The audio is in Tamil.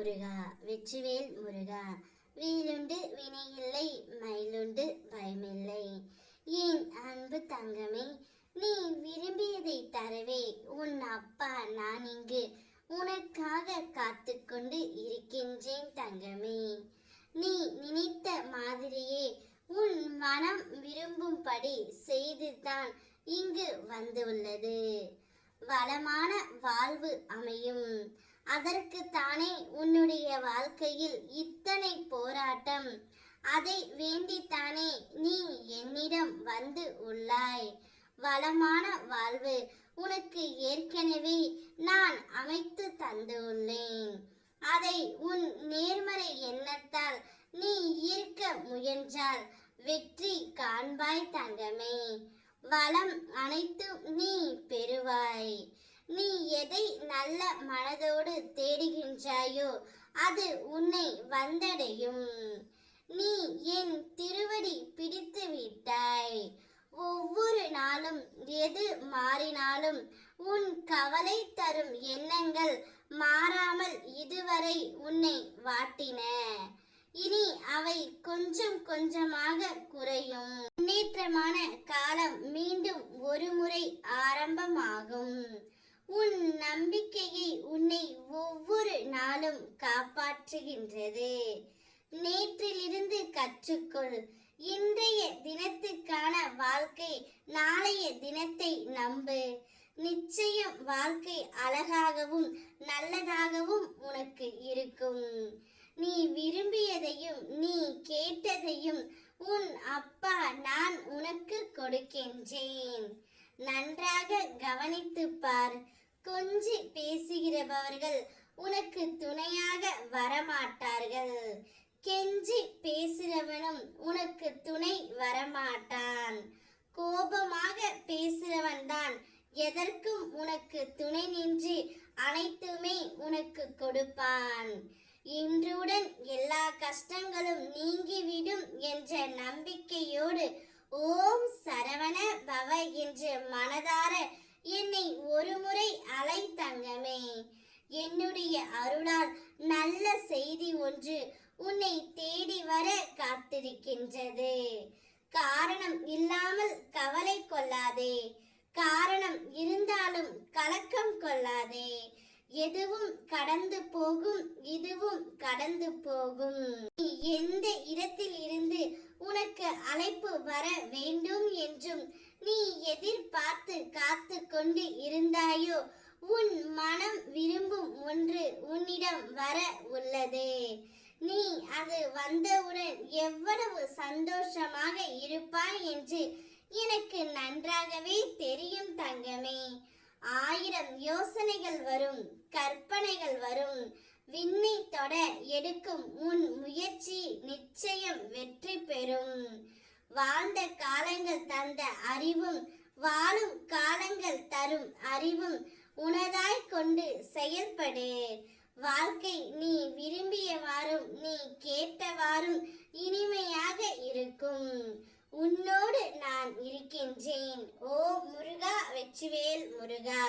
முருகா, வெற்றிவேல் முருகா. வேலுண்டு வினையில்லை, மயிலுண்டு பயமில்லை. என் அன்பு தங்கமே, நீ விரும்பியதை தரவே உன் அப்பா நான் இங்கு உனக்காக காத்து கொண்டு இருக்கின்றேன் தங்கமே. நீ நினைத்த மாதிரியே உன் மனம் விரும்பும்படி செய்துதான் இங்கு வந்துள்ளது. வளமான வாழ்வு அமையும். அதற்கு தானே உன்னுடைய வாழ்க்கையில் இத்தனை போராட்டம். அதை வேண்டித்தானே நீ என்னிடம் வந்து உள்ளாய். வளமான வாழ்வு உனக்கு ஏற்கனவே நான் அமைத்து தந்துள்ளேன். அதை உன் நேர்மறை எண்ணத்தால் நீ ஈர்க்க முயன்றால் வெற்றி காண்பாய் தங்கமே. வளம் அனைத்தும் நீ பெறுவாய். நீ எதை நல்ல மனதோடு தேடுகின்றாயோ அது உன்னை வந்தடையும். நீ என் திருவடி பிடித்து விட்டாய். ஒவ்வொரு நாளும் எது மாறினாலும் உன் கவலை தரும் எண்ணங்கள் மாறாமல் இதுவரை உன்னை வாட்டின. இனி அவை கொஞ்சம் கொஞ்சமாக குறையும். முன்னேற்றமான காலம் மீண்டும் ஒரு முறை ஆரம்பமாகும். உன் நம்பிக்கையை உன்னை ஒவ்வொரு நாளும் காப்பாற்றுகின்றது. நேற்றிலிருந்து கற்றுக்கொள். இன்றைய தினத்துக்கான வாழ்க்கை நாளைய தினத்தை நம்பு. நிச்சயம் வாழ்க்கை அழகாகவும் நல்லதாகவும் உனக்கு இருக்கும். நீ விரும்பியதையும் நீ கேட்டதையும் உன் அப்பா நான் உனக்கு கொடுக்கின்றேன். நன்றாக கவனித்து பார். கொஞ்சி பேசுகிறவர்கள் உனக்கு துணையாக வரமாட்டார்கள். கெஞ்சி பேசுகிறவனும் உனக்கு துணை வரமாட்டான். கோபமாக பேசுகிறவன் தான் எதற்கும் உனக்கு துணை நின்று அனைத்துமே உனக்கு கொடுப்பான். இன்றுடன் எல்லா கஷ்டங்களும் நீங்கிவிடும் என்ற நம்பிக்கையோடு ஓம் சரவண பவ என்று மனதார என்னை ஒரு முறை அலை தங்கமே. என்னுடைய அருளால் நல்ல செய்தி ஒன்று உன்னை தேடி வர காத்திருக்கின்றது. காரணம் இல்லாமல் கவலை கொள்ளாதே. காரணம் இருந்தாலும் கலக்கம் கொள்ளாதே. எதுவும் கடந்து போகும், இதுவும் கடந்து போகும். நீ எந்த இடத்தில் இருந்து உனக்கு அழைப்பு வர வேண்டும் என்றும் நீ எதிர்பார்த்து காத்து கொண்டு இருந்தாயோ உன் மனம் விரும்பும் ஒன்று உன்னிடம் வர உள்ளது. நீ அது வந்தவுடன் எவ்வளவு சந்தோஷமாக இருப்பாய் என்று எனக்கு நன்றாகவே தெரியும் தங்கமே. 1000 யோசனைகள் வரும், கற்பனைகள் வரும். விண்ணை தொட எடுக்கும் உன் முயற்சி நிச்சயம் வெற்றி பெறும். வாழ்ந்த காலங்கள் தந்த அறிவும் வாழும் காலங்கள் தரும் அறிவும் உனதாய் கொண்டு செயல்படு. வாழ்க்கை நீ விரும்பியவாறும் நீ கேட்டவாறும் இனிமையாக இருக்கும். உன்னோடு நான் இருக்கின்றேன். ஓ முருகா, வெற்றிவேல் முருகா.